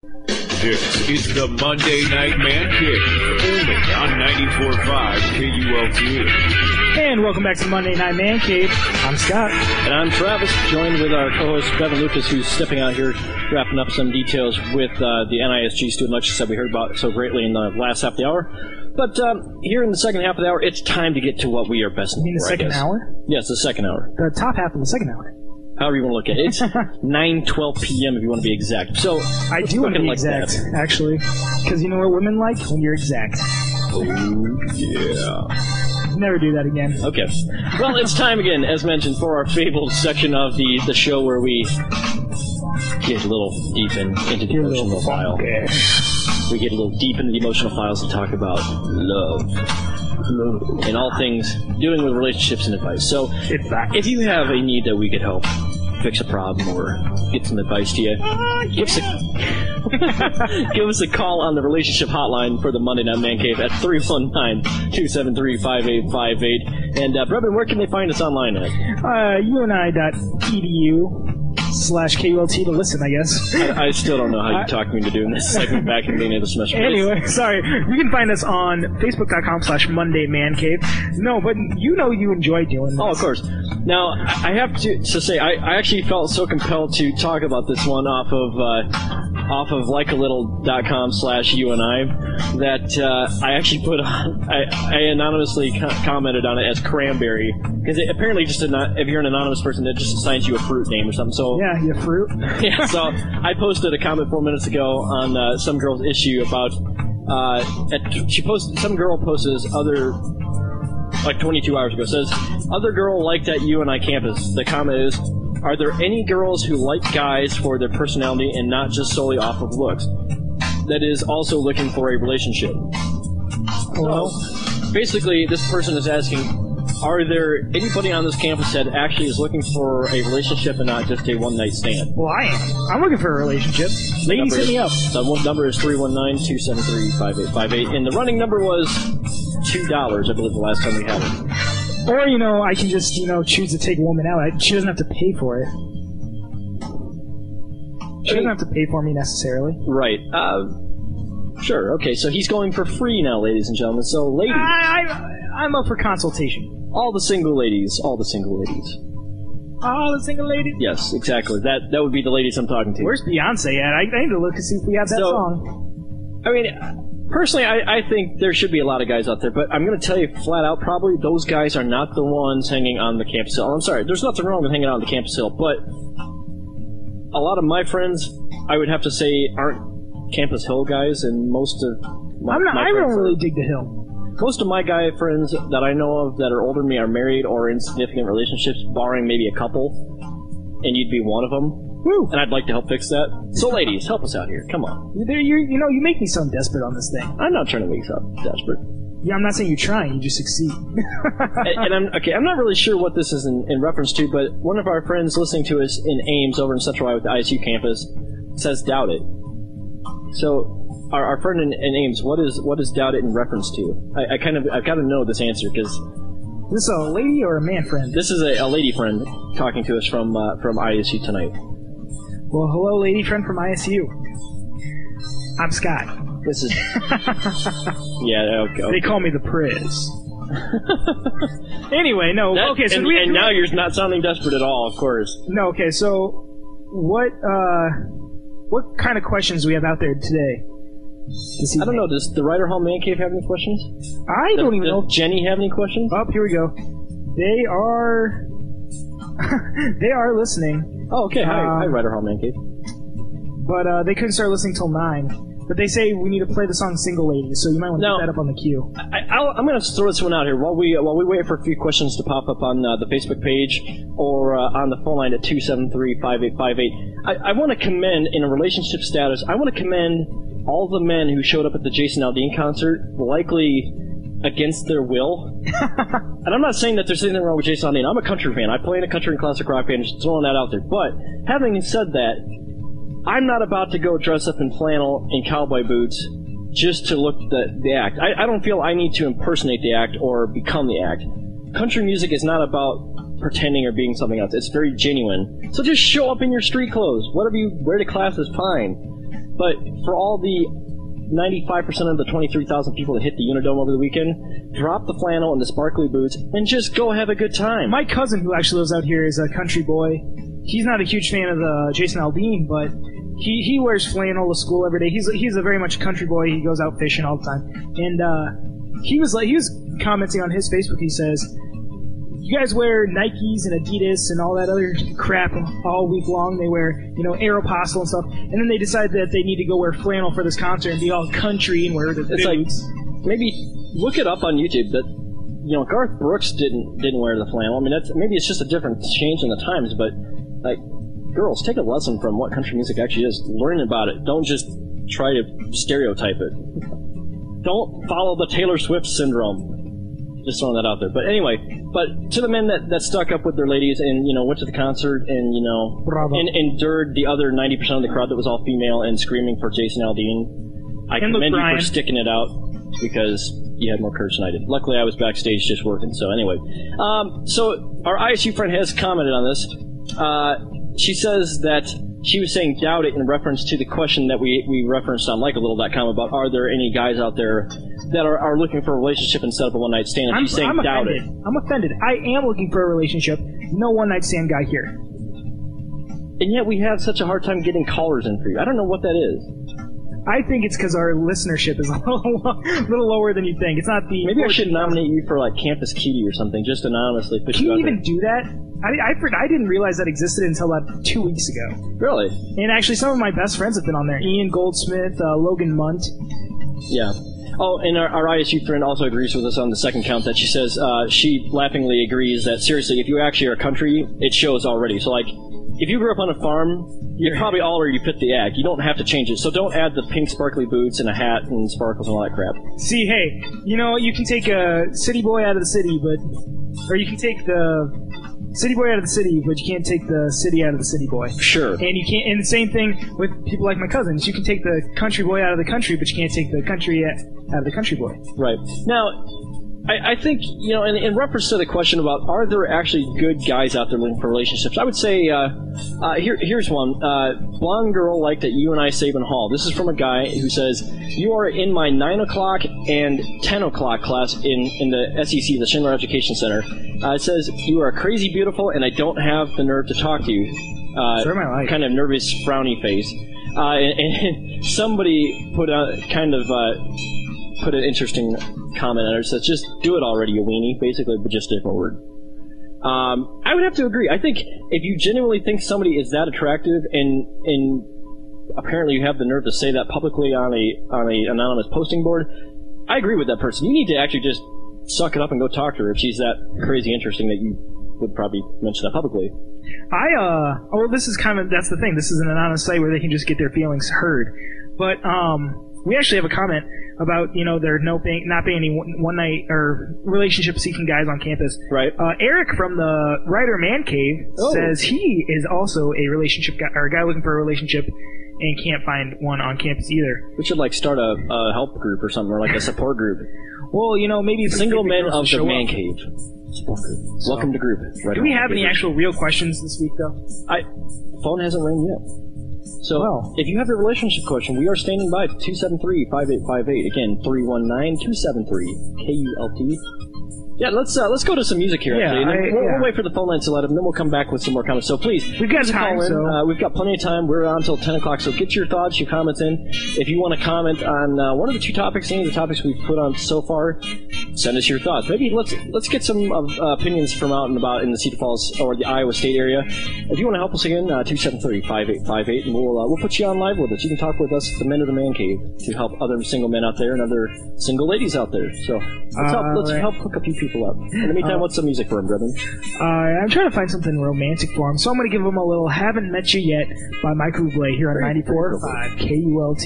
This is the Monday Night Man Cave, only on 94.5 KULT. And welcome back to Monday Night Man Cave. I'm Scott. And I'm Travis, joined with our co-host Bevan Lucas, who's stepping out here, wrapping up some details with the NISG student lectures that we heard about so greatly in the last half of the hour. But here in the second half of the hour, it's time to get to what we are best known for. You mean the second hour? Yes, the second hour. The top half of the second hour. However you want to look at it. It's 9:12 p.m. if you want to be exact. So I do want to be exact, actually. Because you know what women like? When you're exact. Oh, yeah. Never do that again. Okay. Well, it's time again, as mentioned, for our fabled section of the show where we get a little deep into the emotional file. We get a little deep into the emotional files and talk about love. And all things dealing with relationships and advice. So, if you have a need that we could help fix a problem or get some advice to you, give us a call on the relationship hotline for the Monday Night Man Cave at 319-273-5858. And, Brebin, where can they find us online at? uni.edu/KULT to listen, I guess. I still don't know how you talked me into doing this segment back in the beginning of the semester. Anyway, sorry. You can find us on Facebook.com/MondayManCave. No, but you know you enjoy doing this. Oh, of course. Now, I have to say, I actually felt so compelled to talk about this one off of likealittle.com/UNI that I actually put on, I anonymously commented on it as Cranberry. Because apparently just if you're an anonymous person, it just assigns you a fruit name or something. So yeah, you fruit. Yeah, so I posted a comment 4 minutes ago on some girl's issue about some girl posted this like 22 hours ago, says, other girl liked at UNI campus. The comment is, are there any girls who like guys for their personality and not just solely off of looks? That is also looking for a relationship. Well, so, basically, this person is asking, are there anybody on this campus that actually is looking for a relationship and not just a one-night stand? Well, I am. I'm looking for a relationship. Ladies, hit me up. The number is 319-273-5858, and the running number was $2, I believe, the last time we had it. Or, I can just, choose to take a woman out. She doesn't have to pay for it. She doesn't have to pay for me necessarily. Right. Sure. Okay, so he's going for free now, ladies and gentlemen. So, ladies. I'm up for consultation. All the single ladies. All the single ladies. All the single ladies? Yes, exactly. That would be the ladies I'm talking to. Where's Beyonce at? I need to look to see if we have that song. I mean, personally, I think there should be a lot of guys out there, but I'm going to tell you flat out, probably those guys are not the ones hanging on the campus hill. I'm sorry, there's nothing wrong with hanging out on the campus hill, but a lot of my friends, I would have to say, aren't campus hill guys, and most of my I don't really dig the hill. Most of my guy friends that I know of that are older than me are married or in significant relationships, barring maybe a couple, and you'd be one of them. Woo. And I'd like to help fix that. So, ladies, help us out here. Come on. You make me sound desperate on this thing. I'm not trying to make you sound desperate. Yeah, I'm not saying you're trying. You just succeed. and I'm not really sure what this is in reference to, but one of our friends listening to us in Ames over in Central Iowa with the ISU campus says doubt it. So, our friend in Ames, what is doubt it in reference to? I've got to know this answer because. Is this a lady or a man friend? This is a lady friend talking to us from ISU tonight. Well, hello, lady friend from ISU. I'm Scott. This is. Yeah, okay. They call me the Priz. Anyway, no. Okay, so now you're not sounding desperate at all, of course. No, okay. So, what kind of questions do we have out there today? I don't know. Does the Ryder Hall Man Cave have any questions? I don't even know. Does Jenny have any questions? Oh, here we go. They are. They are listening. Oh, okay. Hi, Ryder Hall Man Cave. But they couldn't start listening till 9. But they say we need to play the song "Single Ladies," so you might want to put that up on the queue. I'm going to throw this one out here while we wait for a few questions to pop up on the Facebook page or on the phone line at 273-5858. I want to commend, in a relationship status, I want to commend all the men who showed up at the Jason Aldean concert, likely against their will. And I'm not saying that there's anything wrong with Jason Aldean. I'm a country fan. I play in a country and classic rock band, just throwing that out there. But having said that, I'm not about to go dress up in flannel and cowboy boots just to look the act. I don't feel I need to impersonate the act or become the act. Country music is not about pretending or being something else. It's very genuine. So just show up in your street clothes. Whatever you wear to class is fine. But for all the 95% of the 23,000 people that hit the Unidome over the weekend, drop the flannel and the sparkly boots and just go have a good time. My cousin, who actually lives out here, is a country boy. He's not a huge fan of Jason Aldean, but he wears flannel to school every day. He's a very much country boy. He goes out fishing all the time, and he was commenting on his Facebook. He says, "You guys wear Nikes and Adidas and all that other crap all week long. They wear, Aeropostale and stuff, and then they decide that they need to go wear flannel for this concert and be all country and wear the boots." Like, maybe look it up on YouTube that Garth Brooks didn't wear the flannel. I mean, maybe it's just a different change in the times, but like, girls, take a lesson from what country music actually is. Learn about it. Don't just try to stereotype it. Don't follow the Taylor Swift syndrome. Just throwing that out there. But anyway, to the men that stuck up with their ladies and, went to the concert and, and endured the other 90% of the crowd that was all female and screaming for Jason Aldean, I commend you for sticking it out because you had more courage than I did. Luckily, I was backstage just working. So anyway, so our ISU friend has commented on this. She says that she was saying doubt it in reference to the question that we referenced on likealittle.com about are there any guys out there that are looking for a relationship instead of a one-night stand. And she's saying doubt it. I'm offended. I am looking for a relationship. No one-night stand guy here. And yet we have such a hard time getting callers in for you. I don't know what that is. I think it's because our listenership is a little lower than you think. It's not the... Maybe I should nominate you for, Campus Cutie or something, just anonymously. Can you even do that? I didn't realize that existed until about 2 weeks ago. Really? And actually, some of my best friends have been on there. Ian Goldsmith, Logan Munt. Yeah. Oh, and our ISU friend also agrees with us on the second count that she says she laughingly agrees that, seriously, if you actually are a country, it shows already. So, if you grew up on a farm, you're probably already fit the act. You don't have to change it. So don't add the pink sparkly boots and a hat and sparkles and all that crap. See, hey, you can take a city boy out of the city, or you can take the city boy out of the city, but you can't take the city out of the city boy. Sure. And you can't. And the same thing with people like my cousins. You can take the country boy out of the country, but you can't take the country out of the country boy. Right. Now, I think, in reference to the question about are there actually good guys out there looking for relationships, I would say, here's one. Blonde girl liked at UNI Sabin Hall. This is from a guy who says, you are in my 9 o'clock and 10 o'clock class in the SEC, the Schindler Education Center. It says, you are crazy beautiful and I don't have the nerve to talk to you. Sure, my life. Kind of nervous, frowny face. And somebody put an interesting comment on it. It says, just do it already, you weenie. Basically, but just a different word. I would have to agree. I think if you genuinely think somebody is that attractive and apparently you have the nerve to say that publicly on a anonymous posting board, I agree with that person. You need to actually just suck it up and go talk to her if she's that crazy interesting that you would probably mention that publicly. This is that's the thing. This is an anonymous site where they can just get their feelings heard. But, we actually have a comment about, there not being any one night or relationship seeking guys on campus. Right. Eric from the Writer Man Cave says he is also a relationship guy, or a guy looking for a relationship and can't find one on campus either. We should start a help group or something, or a support group. Well, maybe Single Men of the Man Cave. Support group. So, welcome to group. Do we have any actual real questions this week, though? The phone hasn't rang yet. So, if you have a relationship question, we are standing by 273-5858. Again, 319-273-KULT. Yeah, let's go to some music here. Yeah, actually. We'll wait for the phone lines to let up, and then we'll come back with some more comments. So please, we've got time. We've got plenty of time. We're on until 10 o'clock. So get your thoughts, your comments in. If you want to comment on one of the two topics, any of the topics we've put on so far, send us your thoughts. Maybe let's get some opinions from out and about in the Cedar Falls or the Iowa State area. If you want to help us again, 273-5858, and we'll put you on live with us. You can talk with us, the Men of the Man Cave, to help other single men out there and other single ladies out there. So let's help hook a few people up. In the meantime, what's some music for him, Brendan? I'm trying to find something romantic for him, so I'm going to give him a little Haven't Met You Yet by Mike Bublé here on 94.5 KULT.